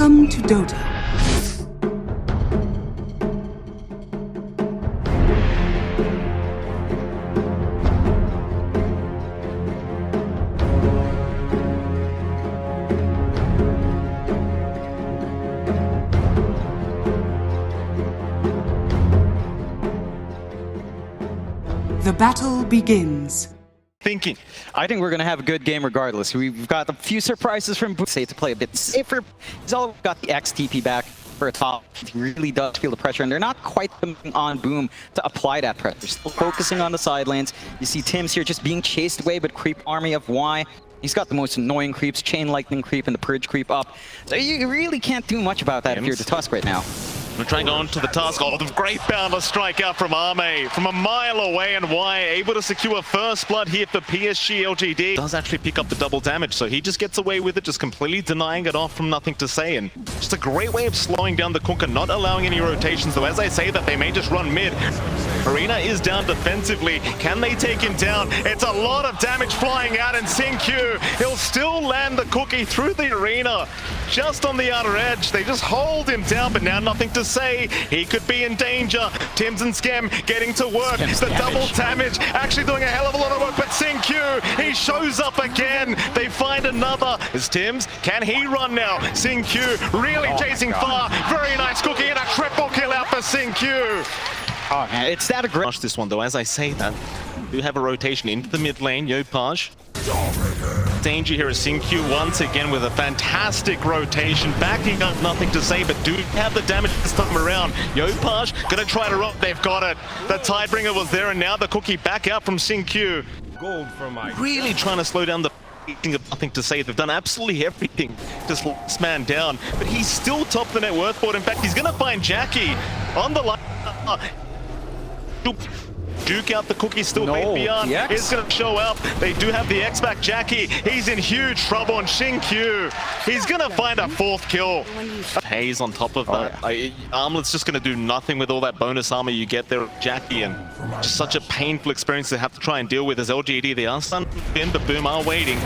Welcome to Dota. The battle begins. I think we're going to have a good game regardless. We've got a few surprises from Boom. Say to play a bit safer. He's all got the XTP back for a top. He really does feel the pressure, and they're not quite on Boom to apply that pressure. Still focusing on the side lanes. You see Tim's here just being chased away, but creep army of Y. He's got the most annoying creeps, Chain Lightning creep and the Purge creep up. So you really can't do much about that if you're the Tusk right now. We're trying to go on to the task. Oh, the great boundless strike out from Arme from a mile away, and Y able to secure first blood here for PSG.LGD. Does actually pick up the double damage, so he just gets away with it, just completely denying it off from nothing to say, and just a great way of slowing down the Kunkka, not allowing any rotations, though as I say that they may just run mid. Arena is down defensively. Can they take him down? It's a lot of damage flying out, and Q, he'll still land the cookie through the arena. Just on the outer edge, they just hold him down, but now nothing to say. He could be in danger. Tims and Skem getting to work. The double damage, actually doing a hell of a lot of work, but Q, he shows up again. They find another. Is Tims? Can he run now? Q really chasing far. Very nice cookie and a triple kill out for Q. Oh, man, it's that aggressive. This one though, as I say that, do have a rotation into the mid lane. Yopaj. Danger here is Q once again with a fantastic rotation, backing up, nothing to say, but do have the damage this time around. Yopaj gonna try to rock, they've got it. The Tidebringer was there, and now the cookie back out from Q. Really trying to slow down the nothing to say. They've done absolutely everything to slow this man down, but he's still top of the net worth board. In fact, he's gonna find Jackie on the line. Duke out the cookie, still no, beyond is going to show up. They do have the X back. Jackie, he's in huge trouble, and Q, he's going to find a fourth kill. Haze on top of that. Armlet's just going to do nothing with all that bonus armor you get there, Jackie, and just such a painful experience to have to try and deal with as LGD. They are stunned in, but Boom are waiting.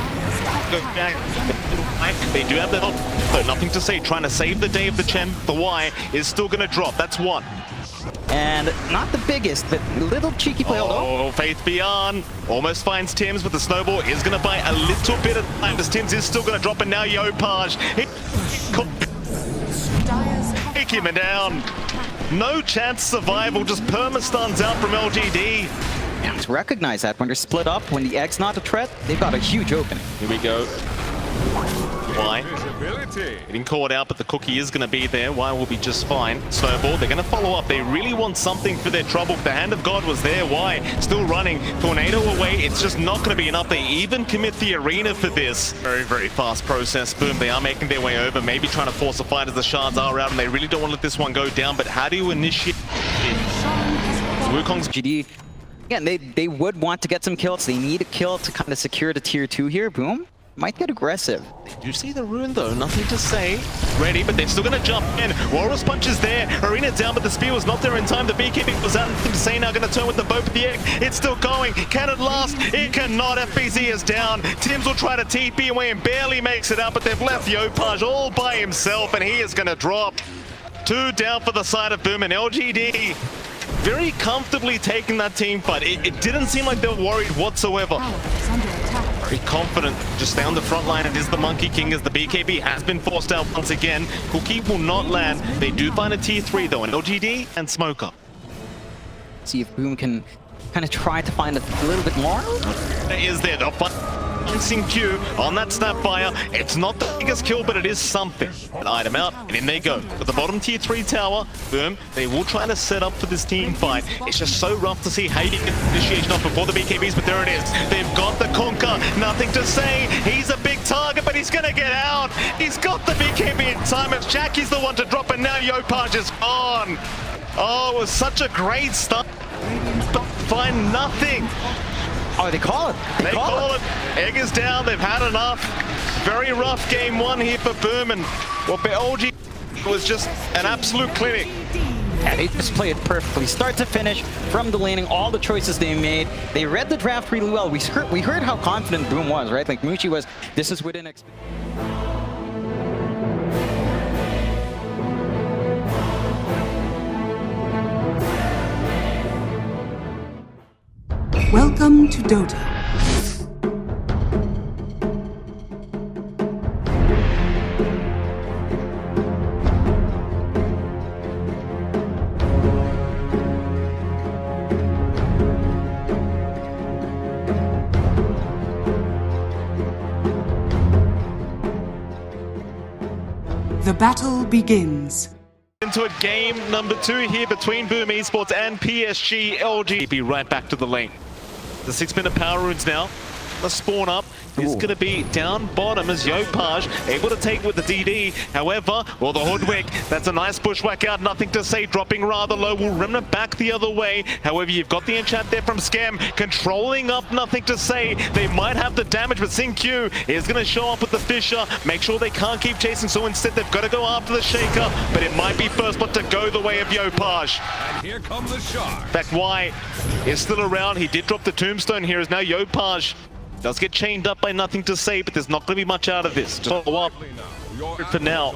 They do have the help, but nothing to say. Trying to save the day of the Chen. The Y is still going to drop. That's one. And not the biggest, but little cheeky play. Oh, Faith Beyond almost finds Tims, but the snowball is going to buy a little bit of time as Tims is still going to drop, and now Yopaj. Take him down. No chance survival, just perma-stuns out from LGD. Yeah, to recognize that when they're split up, when the Egg's not a threat, they've got a huge opening. Here we go. Y getting caught out, but the cookie is going to be there. Y will be just fine. Snowball, they're going to follow up. They really want something for their trouble. The hand of God was there. Y still running. Tornado away. It's just not going to be enough. They even commit the arena for this. Very, very fast process. Boom, they are making their way over. Maybe trying to force a fight as the shards are out, and they really don't want to let this one go down. But how do you initiate it? Wukong's GD. Again, they would want to get some kills. They need a kill to kind of secure the tier 2 here. Boom might get aggressive. They do see the rune though, nothing to say. Ready, but they're still gonna jump in. Walrus Punch is there, Arena down, but the spear was not there in time. The beekeeping was out, nothing to say now, gonna turn with the bow for the egg. It's still going, can it last? It cannot, FBZ is down. Tims will try to TP away and barely makes it out, but they've left Yopaj all by himself, and he is gonna drop. 2 down for the side of Boom, and LGD very comfortably taking that team fight. It didn't seem like they were worried whatsoever. Very confident, just stay on the front line. It is the Monkey King as the BKB has been forced out once again. Cookie will not land. They do find a tier 3 though, an LGD and Smoker. See if Boom can kind of try to find a little bit more. Is there the Q on that Snapfire? It's not the biggest kill, but it is something. An item out, and in they go. At the bottom tier 3 tower, Boom, they will try to set up for this team fight. It's just so rough to see how you get the initiation off before the BKBs, but there it is. They've got the Kunkka, nothing to say. He's a big target, but he's gonna get out. He's got the BKB in time. If Jackie's the one to drop, and now Yopaj is gone. Oh, it was such a great start. Find nothing. Oh, they call it. They call it. Egg is down. They've had enough. Very rough game 1 here for Boom, and well, LG was just an absolute clinic. Yeah, they just play it perfectly, start to finish, from the laning, all the choices they made. They read the draft really well. We heard how confident Boom was, right? Like Muchi was, this is within expectations. Welcome to Dota. The battle begins. Into a game number 2 here between Boom Esports and PSG.LGD. Be right back to the lane. The 6-minute power runes now. Let's spawn up. He's going to be down bottom as Yopaj able to take with the DD. However, well, the Hoodwink, that's a nice bushwhack out. Nothing to say, dropping rather low. Will Remnant back the other way. However, you've got the enchant there from Scam. Controlling up, nothing to say. They might have the damage, but SingQ is going to show up with the Fisher. Make sure they can't keep chasing, so instead they've got to go after the Shaker. But it might be first blood to go the way of Yopaj. And here come the Sharks. In fact, Y is still around. He did drop the tombstone here. Is now Yopaj. Does get chained up by nothing to say, but there's not going to be much out of this. Just follow up for now.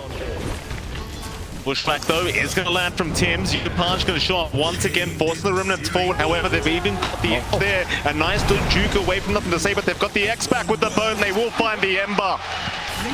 Bushwhack though is going to land from Tim's. Yopaj going to show up once again, force the Remnants forward. However, they've even got the X there. A nice juke away from nothing to say, but they've got the X back with the bow, and they will find the Ember.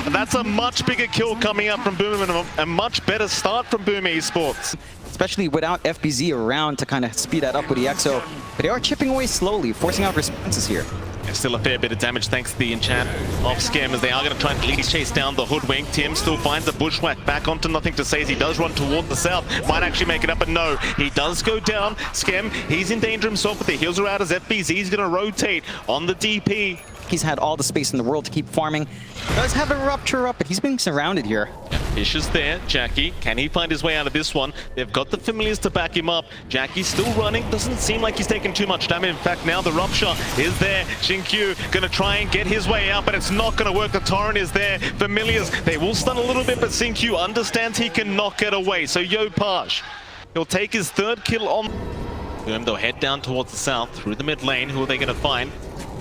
And that's a much bigger kill coming up from Boom, and a much better start from Boom Esports. Especially without FBZ around to kind of speed that up with the EXO. But they are chipping away slowly, forcing out responses here. Still a fair bit of damage thanks to the enchant of Scam, as they are going to try and at least chase down the Hoodwink. Tim still finds the bushwhack back onto nothing to say as he does run toward the south. Might actually make it up, but no, he does go down. Scam, he's in danger himself, but the heals are out as FBZ is going to rotate on the DP. He's had all the space in the world to keep farming. Does have a rupture up, but he's being surrounded here. Fish is there. Jackie, can he find his way out of this one? They've got the familiars to back him up. Jackie's still running. Doesn't seem like he's taking too much damage. In fact, now the rupture is there. SingQ gonna try and get his way out, but it's not gonna work. The torrent is there. Familiars, they will stun a little bit, but SingQ understands he can knock it away. So Yopaj, he'll take his 3rd kill on. They'll head down towards the south through the mid lane. Who are they gonna find?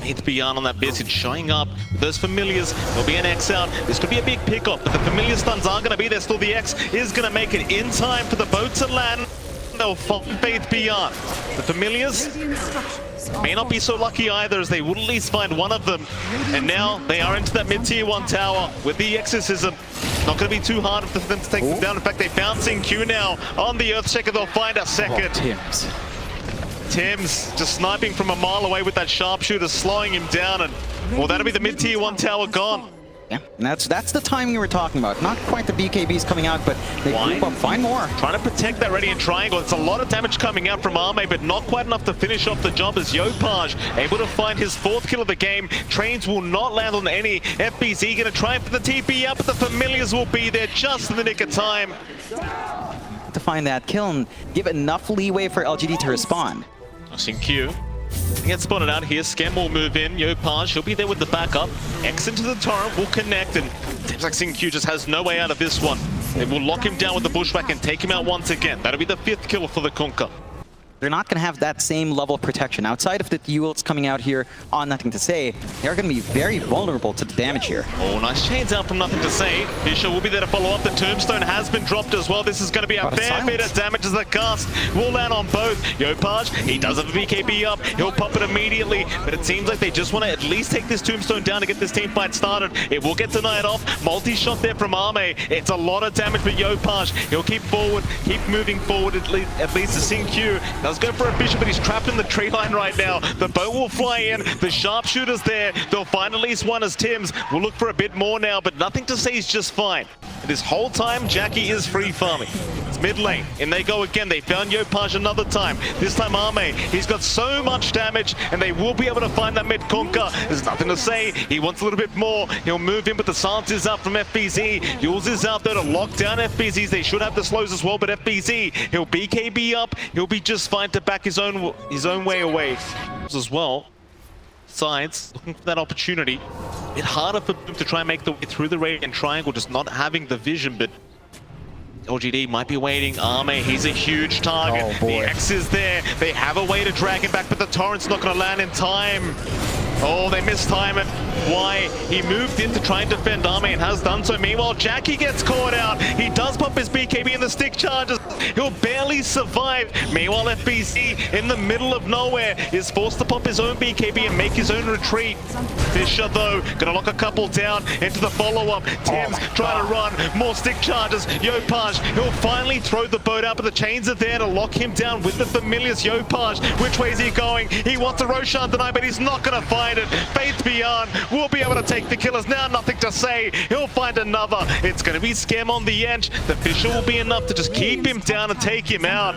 Faith Beyond on that biscuit showing up with those familiars. There'll be an X out. This could be a big pickup, but the familiar stuns are going to be there. Still, the X is going to make it in time for the boat to land. They'll find Faith Beyond. The familiars may not be so lucky either, as they will at least find one of them. And now they are into that mid-tier 1 tower with the exorcism. Not going to be too hard for them to take them down. In fact, they're bouncing Q now on the Earthshaker. They'll find a second. Tim's just sniping from a mile away with that sharpshooter, slowing him down, and well, that'll be the mid-tier 1 tower gone. Yeah, and that's the timing we were talking about. Not quite the BKBs coming out, but they group up, find more. Trying to protect that Radiant Triangle. It's a lot of damage coming out from Arme, but not quite enough to finish off the job as Yopaj able to find his 4th kill of the game. Trains will not land on any. FBZ going to try and put the TP out, but the familiars will be there just in the nick of time. To find that kill and give enough leeway for LGD to respond. SingQ gets spotted out here. Scam will move in. Yopaj, he'll be there with the backup. X into the torrent will connect, and it seems like SingQ just has no way out of this one. They will lock him down with the bushwhack and take him out once again. That'll be the 5th kill for the Kunkka. They're not going to have that same level of protection. Outside of the duels coming out here on nothing to say, they're going to be very vulnerable to the damage here. Oh, nice chains out from nothing to say. Fisher will be there to follow up. The tombstone has been dropped as well. This is going to be a fair bit of damage as the cast will land on both. Yopaj, he does have a BKB up. He'll pop it immediately, but it seems like they just want to at least take this tombstone down to get this team fight started. It will get denied off. Multi-shot there from Arme. It's a lot of damage, but Yopaj, he'll keep forward, keep moving forward at least to SingQ. Does go for a Bishop, but he's trapped in the tree line right now. The boat will fly in. The sharpshooter's there. They'll find at least one as Tim's. We'll look for a bit more now, but nothing to say is just fine. This whole time, Jackie is free farming. It's mid lane, and they go again. They found Yopaj another time. This time Arme, he's got so much damage, and they will be able to find that mid Kunkka. There's nothing to say. He wants a little bit more. He'll move in, but the silence is up from FBZ. Yules is out there to lock down FBZs. They should have the slows as well, but FBZ, he'll BKB up. He'll be just fine to back his own way away as well. Sides looking for that opportunity. A bit harder for them to try and make the way through the Radiant Triangle, just not having the vision, but LGD might be waiting. Arme, he's a huge target. The X is there. They have a way to drag him back, but the torrent's not going to land in time. Oh, they mistime it. Why? He moved in to try and defend Ame and has done so. Meanwhile, Jackie gets caught out. He does pump his BKB and the stick charges. He'll barely survive. Meanwhile, FBZ in the middle of nowhere is forced to pump his own BKB and make his own retreat. Fisher, though, gonna lock a couple down into the follow-up. Tim's trying to run. More stick charges. Yopaj, he'll finally throw the boat out, but the chains are there to lock him down with the familiars. Yopaj, which way is he going? He wants a Roshan tonight, but he's not gonna find it. Faith Beyond will be able to take the killers. Now nothing to say. He'll find another. It's going to be Scam on the edge. The Fisher will be enough to just keep him down and take him out.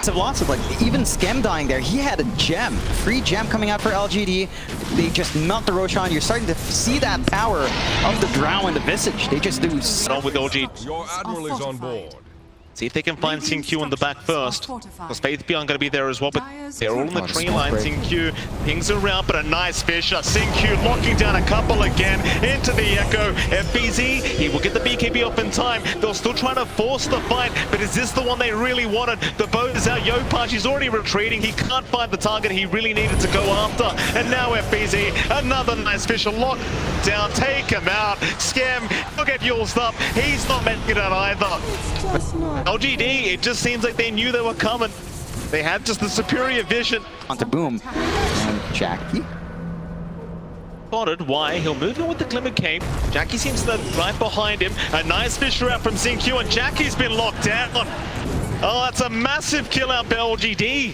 So lots of, like, even Scam dying there. He had a gem. Free gem coming out for LGD. They just melt the Roshan. You're starting to see that power of the Drow and the Visage. They just do so. On with LG. Your admiral is on board. See if they can find Xingqiu in the back first. Because Faith Beyond going to be there as well, but they're all in the tree line. Xingqiu pings around, but a nice Fisher. Xingqiu locking down a couple again into the Echo. FBZ, he will get the BKB up in time. They'll still try to force the fight, but is this the one they really wanted? The boat is out. Yopaj, he's already retreating. He can't find the target he really needed to go after. And now FBZ, another nice Fisher locked down. Take him out. Scam, he'll get used up. He's not making it out either. LGD, it just seems like they knew they were coming. They had just the superior vision. On to Boom. And Jackie. Spotted. Why? He'll move in with the Glimmer Cape. Jackie seems to be right behind him. A nice Fisher out from Xingqiu, and Jackie's been locked down. Oh, that's a massive kill out by LGD.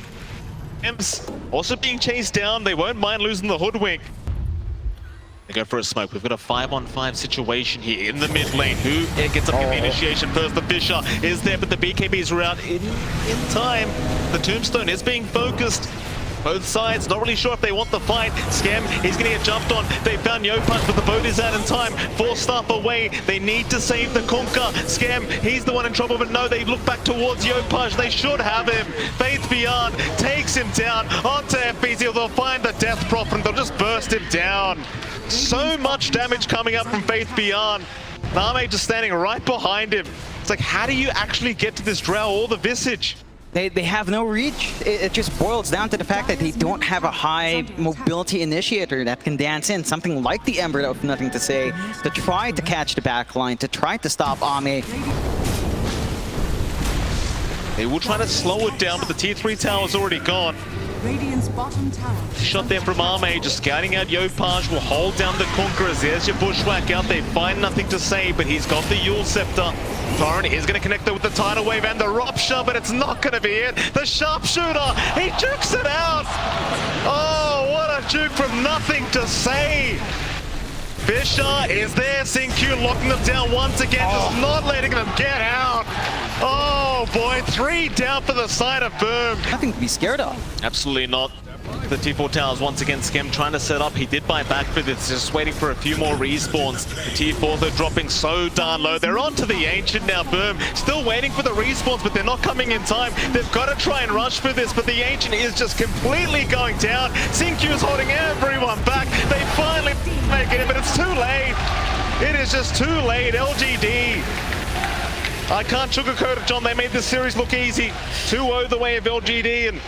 Imps also being chased down. They won't mind losing the Hoodwink. They go for a smoke. We've got a 5-on-5 situation here in the mid lane. Who gets up in the initiation first? The Fisher is there, but the BKBs are out in time. The Tombstone is being focused. Both sides not really sure if they want the fight. Scam, he's going to get jumped on. They found Yopaj, but the boat is out in time. 4 staff away. They need to save the Kunkka. Scam, he's the one in trouble, but no, they look back towards Yopaj. They should have him. Faith Beyond takes him down onto FBZ. They'll find the Death Prophet and they'll just burst him down. So much damage coming up from Faith Beyond. Name just standing right behind him. It's like, how do you actually get to this Drow or the Visage? They have no reach. It just boils down to the fact that they don't have a high mobility initiator that can dance in, something like the Ember of Nothing to Say, to try to catch the backline, to try to stop Ame. They will try to slow it down, but the tier 3 tower's already gone. Radiant's bottom tower. Shot there from Ame, just scouting out Yopaj, will hold down the Conquerors. There's your Bushwhack out there, find Nothing to Say, but he's got the Yule Scepter. Torrent is going to connect it with the Tidal Wave and the Rupture, but it's not going to be it. The Sharpshooter, he jukes it out. Oh, what a juke from Nothing to Say. Fisher is there, Xingqiu locking them down once again, just not letting them get out. Oh boy, 3 down for the side of Boom. Nothing to be scared of. Absolutely not. The T4 towers once again, Scam trying to set up. He did buy back for this, just waiting for a few more respawns. The T4s are dropping so darn low. They're onto the Ancient now, Boom. Still waiting for the respawns, but they're not coming in time. They've got to try and rush for this, but the Ancient is just completely going down. Xingqiu is holding everyone back. They finally make it in, but it's too late. It is just too late. LGD. I can't sugarcoat it, John. They made this series look easy. 2-0 the way of LGD, and